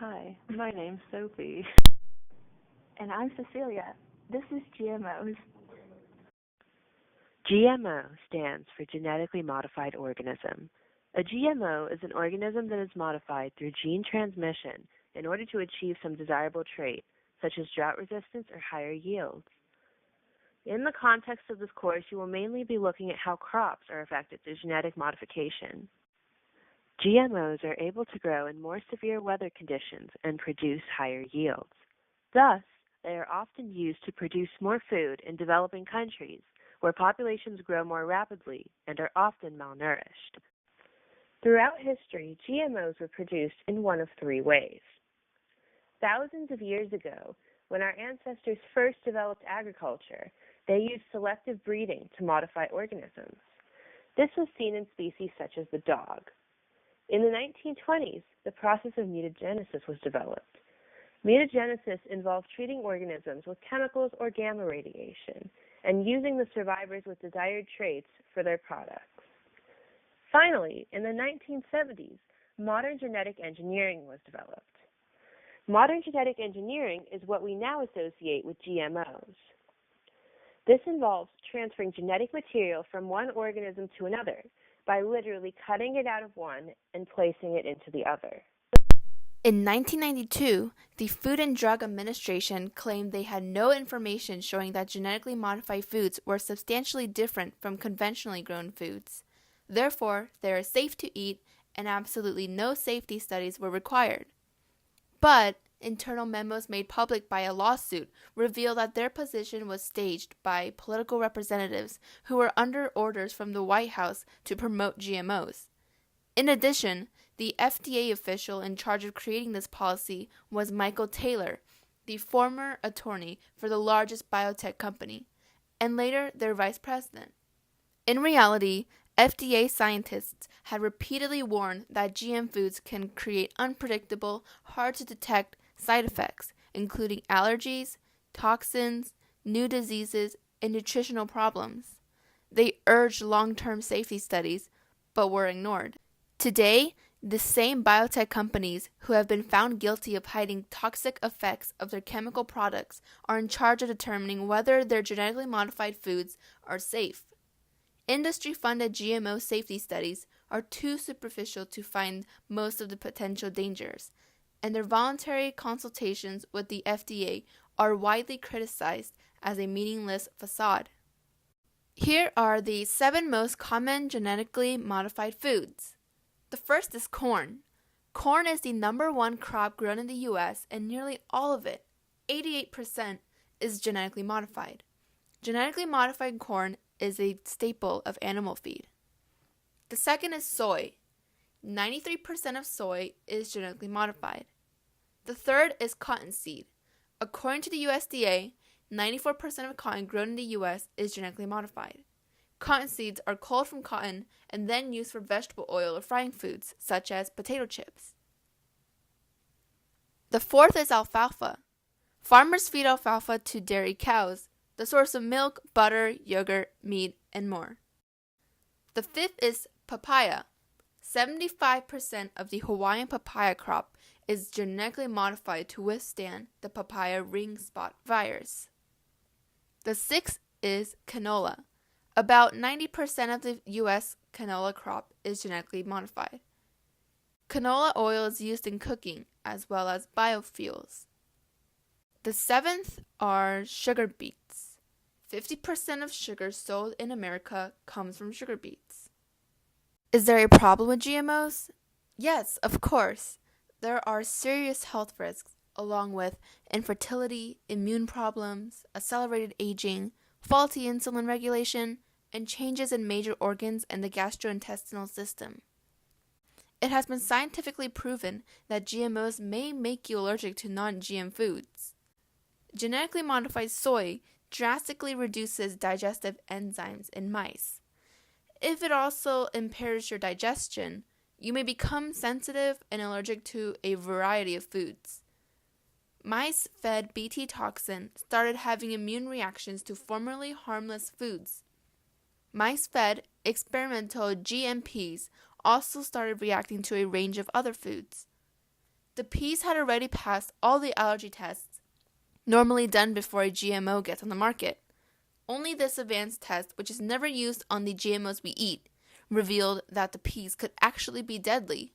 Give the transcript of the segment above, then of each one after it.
Hi, my name's Sofie. And I'm Cecilia. This is GMOs. GMO stands for Genetically Modified Organism. A GMO is an organism that is modified through gene transmission in order to achieve some desirable trait, such as drought resistance or higher yields. In the context of this course, you will mainly be looking at how crops are affected through genetic modification. GMOs are able to grow in more severe weather conditions and produce higher yields. Thus, they are often used to produce more food in developing countries where populations grow more rapidly and are often malnourished. Throughout history, GMOs were produced in one of three ways. Thousands of years ago, when our ancestors first developed agriculture, they used selective breeding to modify organisms. This was seen in species such as the dog. In the 1920s, the process of mutagenesis was developed. Mutagenesis involved treating organisms with chemicals or gamma radiation and using the survivors with desired traits for their products. Finally, in the 1970s, modern genetic engineering was developed. Modern genetic engineering is what we now associate with GMOs. This involves transferring genetic material from one organism to another by literally cutting it out of one and placing it into the other. In 1992, the Food and Drug Administration claimed they had no information showing that genetically modified foods were substantially different from conventionally grown foods. Therefore, they are safe to eat, and absolutely no safety studies were required. But internal memos made public by a lawsuit reveal that their position was staged by political representatives who were under orders from the White House to promote GMOs. In addition, the FDA official in charge of creating this policy was Michael Taylor, the former attorney for the largest biotech company, and later their vice president. In reality, FDA scientists had repeatedly warned that GM foods can create unpredictable, hard-to-detect side effects, including allergies, toxins, new diseases, and nutritional problems. They urged long-term safety studies, but were ignored. Today, the same biotech companies who have been found guilty of hiding toxic effects of their chemical products are in charge of determining whether their genetically modified foods are safe. Industry-funded GMO safety studies are too superficial to find most of the potential dangers, and their voluntary consultations with the FDA are widely criticized as a meaningless facade. Here are the 7 most common genetically modified foods. The first is corn. Corn is the #1 crop grown in the U.S., and nearly all of it, 88%, is genetically modified. Genetically modified corn is a staple of animal feed. The second is soy. 93% of soy is genetically modified. The third is cottonseed. According to the USDA, 94% of cotton grown in the U.S. is genetically modified. Cotton seeds are culled from cotton and then used for vegetable oil or frying foods, such as potato chips. The fourth is alfalfa. Farmers feed alfalfa to dairy cows, the source of milk, butter, yogurt, meat, and more. The fifth is papaya. 75% of the Hawaiian papaya crop is genetically modified to withstand the papaya ring spot virus. The sixth is canola. About 90% of the U.S. canola crop is genetically modified. Canola oil is used in cooking as well as biofuels. The seventh are sugar beets. 50% of sugar sold in America comes from sugar beets. Is there a problem with GMOs? Yes, of course. There are serious health risks along with infertility, immune problems, accelerated aging, faulty insulin regulation, and changes in major organs and the gastrointestinal system. It has been scientifically proven that GMOs may make you allergic to non-GM foods. Genetically modified soy drastically reduces digestive enzymes in mice. If it also impairs your digestion, you may become sensitive and allergic to a variety of foods. Mice fed Bt toxin started having immune reactions to formerly harmless foods. Mice fed experimental GMPs also started reacting to a range of other foods. The peas had already passed all the allergy tests normally done before a GMO gets on the market. Only this advanced test, which is never used on the GMOs we eat, revealed that the peas could actually be deadly.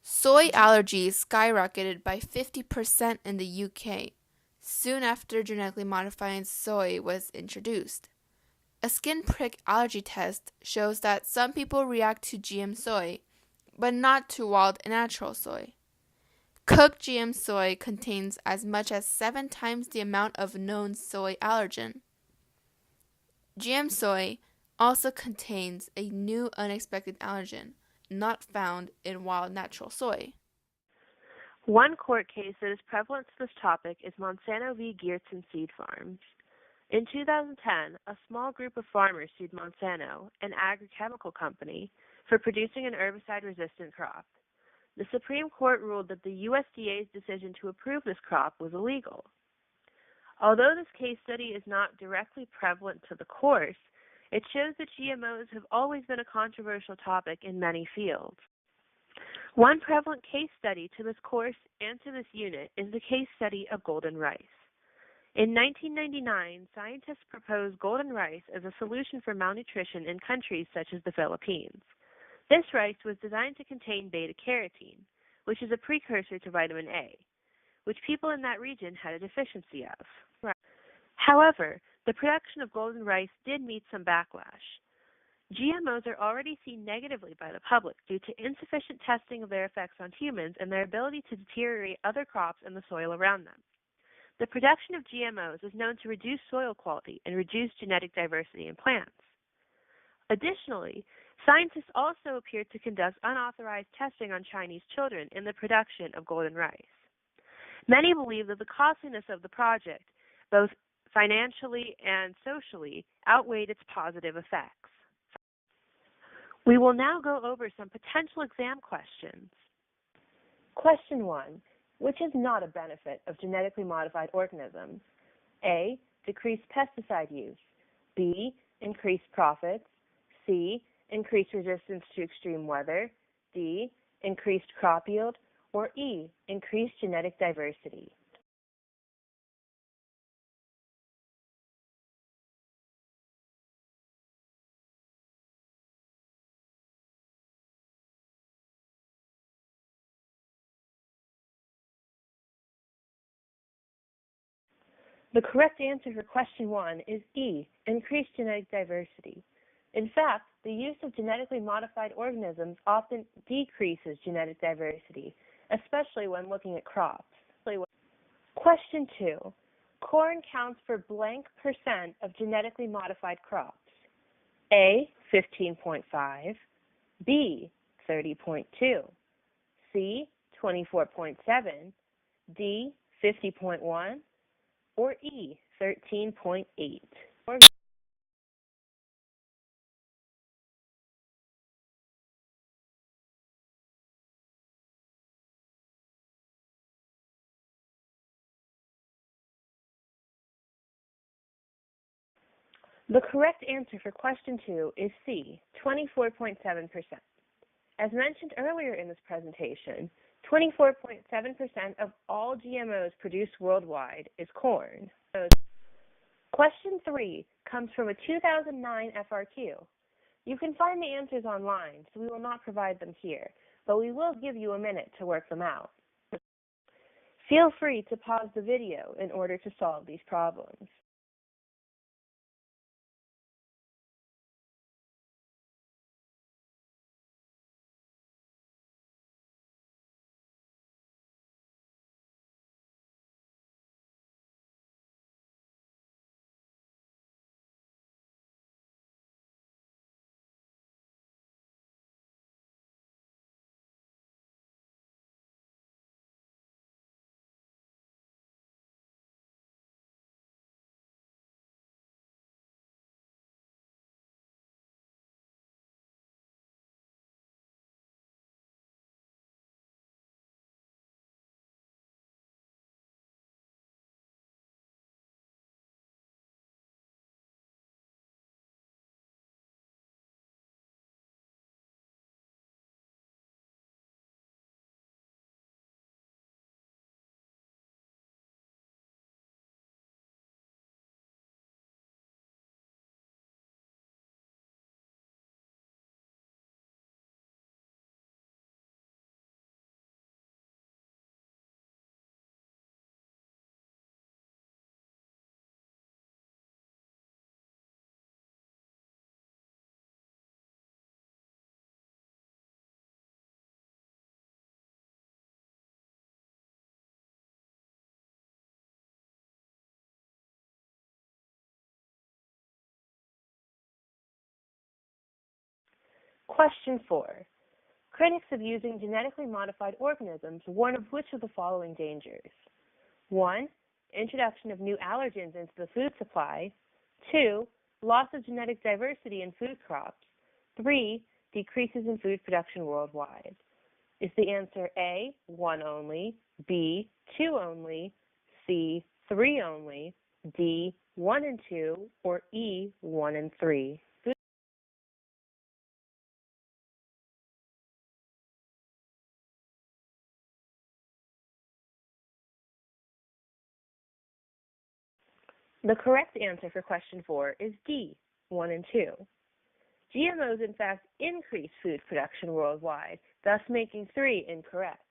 Soy allergies skyrocketed by 50% in the UK soon after genetically modifying soy was introduced. A skin prick allergy test shows that some people react to GM soy, but not to wild and natural soy. Cooked GM soy contains as much as 7 times the amount of known soy allergen. GM soy also contains a new unexpected allergen not found in wild natural soy. One court case that is prevalent to this topic is Monsanto v. Geertsen Seed Farms. In 2010, a small group of farmers sued Monsanto, an agrochemical company, for producing an herbicide-resistant crop. The Supreme Court ruled that the USDA's decision to approve this crop was illegal. Although this case study is not directly prevalent to the course, it shows that GMOs have always been a controversial topic in many fields. One prevalent case study to this course and to this unit is the case study of golden rice. In 1999, scientists proposed golden rice as a solution for malnutrition in countries such as the Philippines. This rice was designed to contain beta-carotene, which is a precursor to vitamin A, which people in that region had a deficiency of. However, the production of golden rice did meet some backlash. GMOs are already seen negatively by the public due to insufficient testing of their effects on humans and their ability to deteriorate other crops and the soil around them. The production of GMOs is known to reduce soil quality and reduce genetic diversity in plants. Additionally, scientists also appeared to conduct unauthorized testing on Chinese children in the production of golden rice. Many believe that the costliness of the project, both financially and socially, outweighed its positive effects. We will now go over some potential exam questions. Question 1. Which is not a benefit of genetically modified organisms? A. Decreased pesticide use. B. Increased profits. C. Increased resistance to extreme weather. D. Increased crop yield. Or E. Increased genetic diversity. The correct answer for question 1 is E. Increased genetic diversity. In fact, the use of genetically modified organisms often decreases genetic diversity, especially when looking at crops. Question 2. Corn counts for blank percent of genetically modified crops. A. 15.5, B. 30.2, C. 24.7, D. 50.1, or E. 13.8. The correct answer for question 2 is C, 24.7%. As mentioned earlier in this presentation, 24.7% of all GMOs produced worldwide is corn. Question 3 comes from a 2009 FRQ. You can find the answers online, so we will not provide them here, but we will give you a minute to work them out. Feel free to pause the video in order to solve these problems. Question 4. Critics of using genetically modified organisms warn of which of the following dangers? 1. Introduction of new allergens into the food supply. 2. Loss of genetic diversity in food crops. 3. Decreases in food production worldwide. Is the answer A, 1 only, B, 2 only, C, 3 only, D, 1 and 2, or E, 1 and 3? The correct answer for question 4 is D, 1 and 2. GMOs, in fact, increase food production worldwide, thus making 3 incorrect.